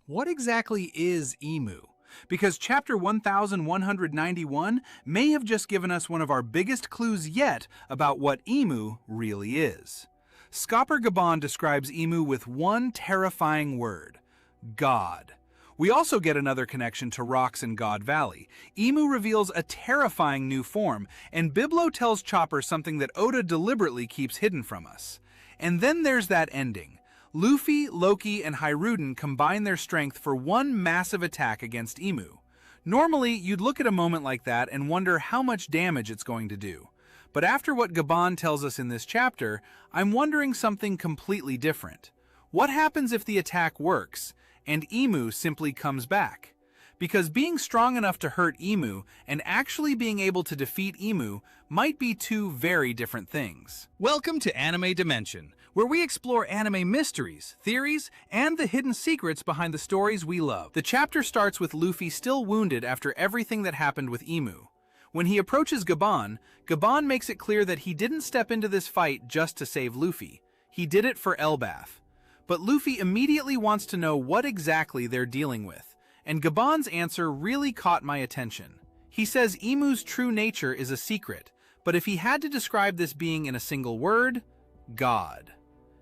What exactly is Emu? Because chapter 1191 may have just given us one of our biggest clues yet about what Emu really is. Scopper Gaban describes Emu with one terrifying word: God. We also get another connection to rocks in God Valley. Emu reveals a terrifying new form, and Biblo tells Chopper something that Oda deliberately keeps hidden from us. And then there's that ending. Luffy, Loki, and Hajrudin combine their strength for one massive attack against Emu. Normally, you'd look at a moment like that and wonder how much damage it's going to do. But after what Gaban tells us in this chapter, I'm wondering something completely different. What happens if the attack works, and Emu simply comes back? Because being strong enough to hurt Emu and actually being able to defeat Emu might be two very different things. Welcome to Anime Dimension, where we explore anime mysteries, theories, and the hidden secrets behind the stories we love. The chapter starts with Luffy still wounded after everything that happened with Emu. When he approaches Gaban, Gaban makes it clear that he didn't step into this fight just to save Luffy. He did it for Elbaph. But Luffy immediately wants to know what exactly they're dealing with, and Gaban's answer really caught my attention. He says Emu's true nature is a secret, but if he had to describe this being in a single word, God.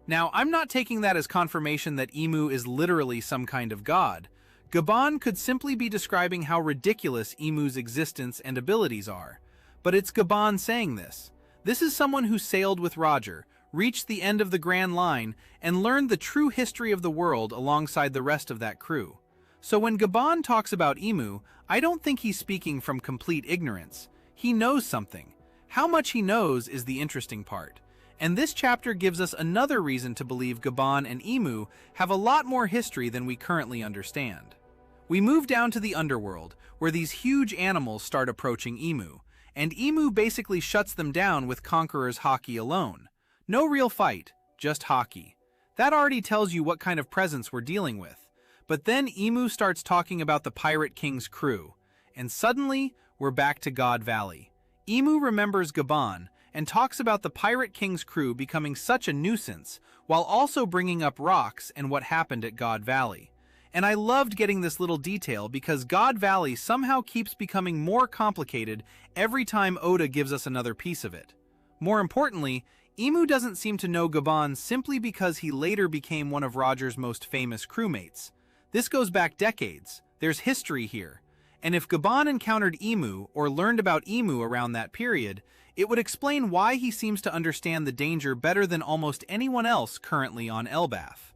Now, I'm not taking that as confirmation that Emu is literally some kind of god. Gaban could simply be describing how ridiculous Emu's existence and abilities are. But it's Gaban saying this. This is someone who sailed with Roger, reached the end of the Grand Line, and learned the true history of the world alongside the rest of that crew. So when Gaban talks about Emu, I don't think he's speaking from complete ignorance. He knows something. How much he knows is the interesting part. And this chapter gives us another reason to believe Gaban and Emu have a lot more history than we currently understand. We move down to the underworld, where these huge animals start approaching Emu, and Emu basically shuts them down with Conqueror's Haki alone. No real fight, just Haki. That already tells you what kind of presence we're dealing with. But then Emu starts talking about the Pirate King's crew, and suddenly we're back to God Valley. Emu remembers Gaban and talks about the Pirate King's crew becoming such a nuisance, while also bringing up rocks and what happened at God Valley. And I loved getting this little detail because God Valley somehow keeps becoming more complicated every time Oda gives us another piece of it. More importantly, Emu doesn't seem to know Gaban simply because he later became one of Roger's most famous crewmates. This goes back decades. There's history here. And if Gaban encountered Emu or learned about Emu around that period, it would explain why he seems to understand the danger better than almost anyone else currently on Elbaph.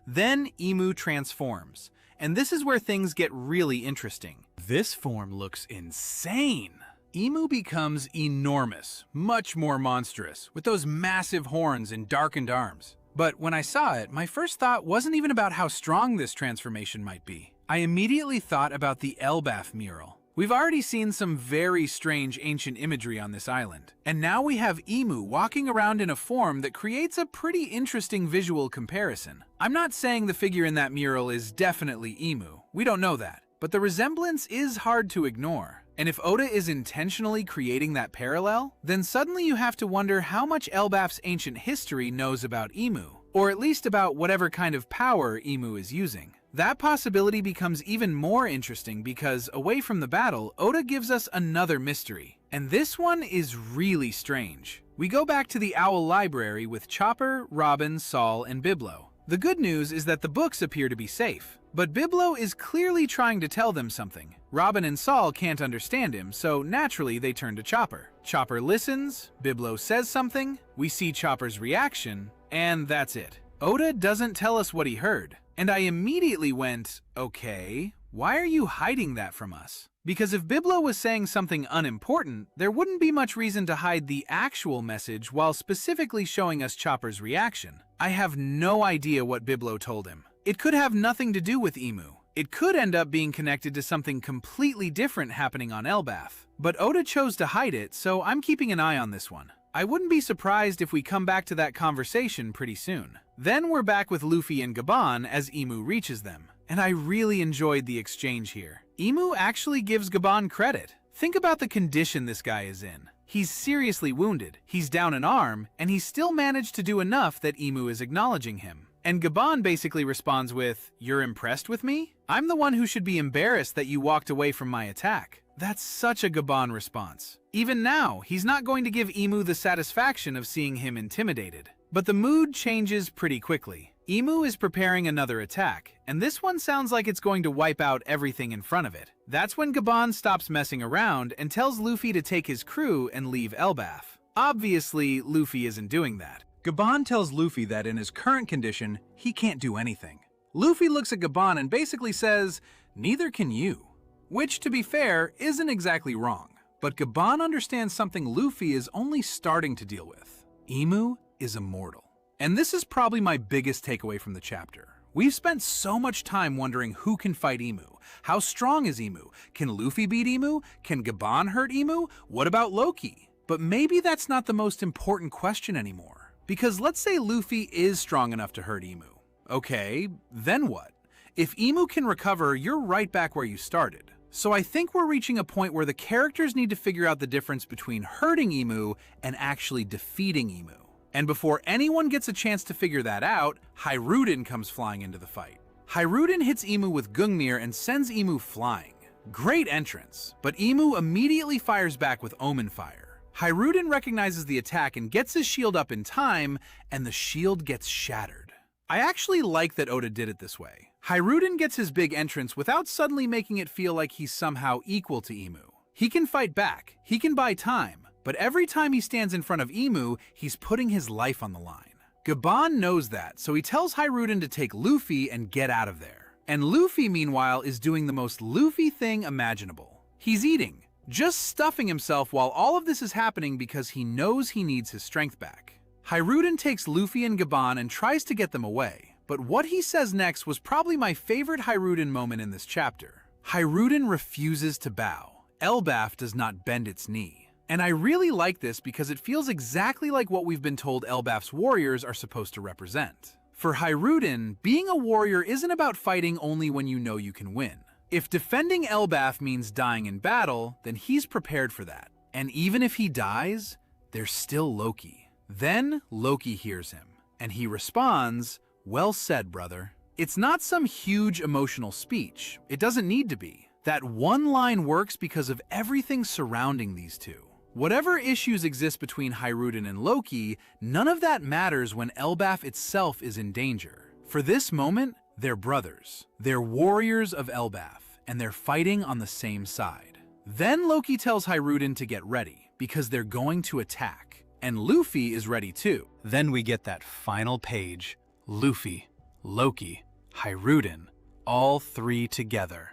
Then Emu transforms, and this is where things get really interesting. This form looks insane. Emu becomes enormous, much more monstrous, with those massive horns and darkened arms. But when I saw it, my first thought wasn't even about how strong this transformation might be. I immediately thought about the Elbaph mural. We've already seen some very strange ancient imagery on this island, and now we have Emu walking around in a form that creates a pretty interesting visual comparison. I'm not saying the figure in that mural is definitely Emu, we don't know that, but the resemblance is hard to ignore. And if Oda is intentionally creating that parallel, then suddenly you have to wonder how much Elbaph's ancient history knows about Emu, or at least about whatever kind of power Emu is using. That possibility becomes even more interesting because, away from the battle, Oda gives us another mystery. And this one is really strange. We go back to the Owl Library with Chopper, Robin, Saul, and Biblo. The good news is that the books appear to be safe. But Biblo is clearly trying to tell them something. Robin and Saul can't understand him, so naturally they turn to Chopper. Chopper listens, Biblo says something, we see Chopper's reaction, and that's it. Oda doesn't tell us what he heard. And I immediately went, okay, why are you hiding that from us? Because if Biblo was saying something unimportant, there wouldn't be much reason to hide the actual message while specifically showing us Chopper's reaction. I have no idea what Biblo told him. It could have nothing to do with Emu. It could end up being connected to something completely different happening on Elbaph. But Oda chose to hide it, so I'm keeping an eye on this one. I wouldn't be surprised if we come back to that conversation pretty soon. Then we're back with Luffy and Gaban as Emu reaches them. And I really enjoyed the exchange here. Emu actually gives Gaban credit. Think about the condition this guy is in. He's seriously wounded, he's down an arm, and he's still managed to do enough that Emu is acknowledging him. And Gaban basically responds with, "You're impressed with me? I'm the one who should be embarrassed that you walked away from my attack." That's such a Gaban response. Even now, he's not going to give Emu the satisfaction of seeing him intimidated. But the mood changes pretty quickly. Emu is preparing another attack, and this one sounds like it's going to wipe out everything in front of it. That's when Gaban stops messing around and tells Luffy to take his crew and leave Elbaph. Obviously, Luffy isn't doing that. Gaban tells Luffy that in his current condition, he can't do anything. Luffy looks at Gaban and basically says, "Neither can you." Which, to be fair, isn't exactly wrong. But Gaban understands something Luffy is only starting to deal with. Emu is immortal. And this is probably my biggest takeaway from the chapter. We've spent so much time wondering who can fight Emu. How strong is Emu? Can Luffy beat Emu? Can Gaban hurt Emu? What about Loki? But maybe that's not the most important question anymore. Because let's say Luffy is strong enough to hurt Emu. Okay, then what? If Emu can recover, you're right back where you started. So I think we're reaching a point where the characters need to figure out the difference between hurting Emu and actually defeating Emu. And before anyone gets a chance to figure that out, Hajrudin comes flying into the fight. Hajrudin hits Emu with Gungnir and sends Emu flying. Great entrance, but Emu immediately fires back with Omen Fire. Hajrudin recognizes the attack and gets his shield up in time, and the shield gets shattered. I actually like that Oda did it this way. Hajrudin gets his big entrance without suddenly making it feel like he's somehow equal to Emu. He can fight back, he can buy time, but every time he stands in front of Emu, he's putting his life on the line. Gaban knows that, so he tells Hajrudin to take Luffy and get out of there. And Luffy, meanwhile, is doing the most Luffy thing imaginable. He's eating. Just stuffing himself while all of this is happening because he knows he needs his strength back. Hajrudin takes Luffy and Gaban and tries to get them away, but what he says next was probably my favorite Hajrudin moment in this chapter. Hajrudin refuses to bow. Elbaph does not bend its knee. And I really like this because it feels exactly like what we've been told Elbaph's warriors are supposed to represent. For Hajrudin, being a warrior isn't about fighting only when you know you can win. If defending Elbaph means dying in battle, then he's prepared for that. And even if he dies, there's still Loki. Then Loki hears him, and he responds, "Well said, brother." It's not some huge emotional speech. It doesn't need to be. That one line works because of everything surrounding these two. Whatever issues exist between Hajrudin and Loki, none of that matters when Elbaph itself is in danger. For this moment, they're brothers. They're warriors of Elbaph, and they're fighting on the same side. Then Loki tells Hajrudin to get ready, because they're going to attack. And Luffy is ready too. Then we get that final page. Luffy, Loki, Hajrudin, all three together.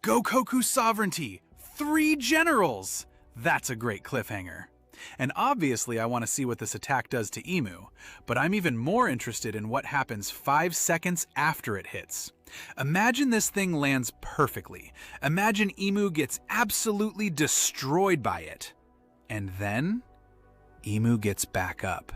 Gokoku's sovereignty! 3 generals! That's a great cliffhanger. And obviously I want to see what this attack does to Emu, but I'm even more interested in what happens 5 seconds after it hits. Imagine this thing lands perfectly. Imagine Emu gets absolutely destroyed by it. And then, Emu gets back up.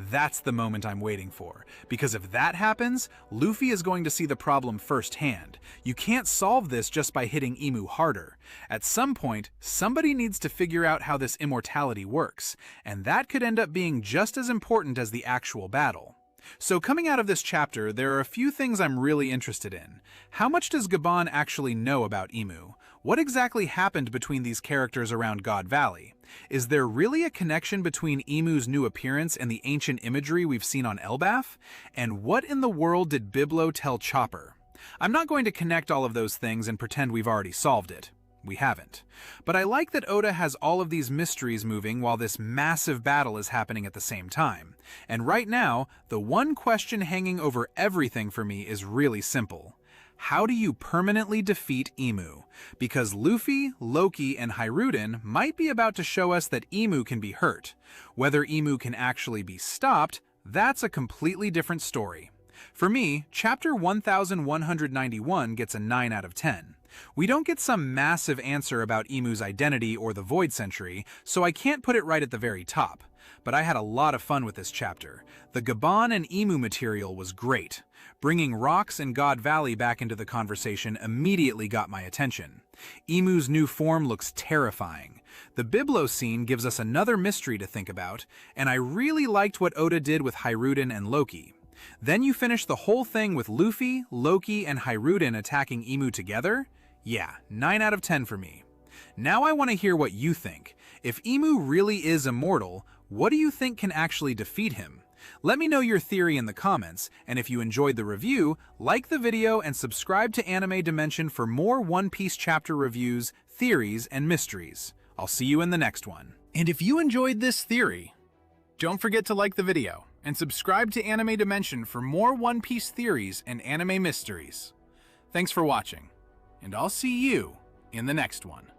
That's the moment I'm waiting for, because if that happens, Luffy is going to see the problem firsthand. You can't solve this just by hitting Emu harder. At some point, somebody needs to figure out how this immortality works, and that could end up being just as important as the actual battle. So coming out of this chapter, there are a few things I'm really interested in. How much does Gaban actually know about Emu? What exactly happened between these characters around God Valley? Is there really a connection between Emu's new appearance and the ancient imagery we've seen on Elbaph? And what in the world did Biblo tell Chopper? I'm not going to connect all of those things and pretend we've already solved it. We haven't. But I like that Oda has all of these mysteries moving while this massive battle is happening at the same time. And right now, the one question hanging over everything for me is really simple. How do you permanently defeat Emu? Because Luffy, Loki, and Hajrudin might be about to show us that Emu can be hurt. Whether Emu can actually be stopped, that's a completely different story. For me, chapter 1191 gets a 9 out of 10. We don't get some massive answer about Emu's identity or the Void Century, so I can't put it right at the very top. But I had a lot of fun with this chapter. The Gaban and Emu material was great. Bringing Rocks and God Valley back into the conversation immediately got my attention. Emu's new form looks terrifying. The Biblo scene gives us another mystery to think about, and I really liked what Oda did with Hajrudin and Loki. Then you finish the whole thing with Luffy, Loki, and Hajrudin attacking Imu together? Yeah, 9 out of 10 for me. Now I want to hear what you think. If Imu really is immortal, what do you think can actually defeat him? Let me know your theory in the comments, and if you enjoyed the review, like the video and subscribe to Anime Dimension for more One Piece chapter reviews, theories, and mysteries. I'll see you in the next one. And if you enjoyed this theory, don't forget to like the video and subscribe to Anime Dimension for more One Piece theories and anime mysteries. Thanks for watching, and I'll see you in the next one.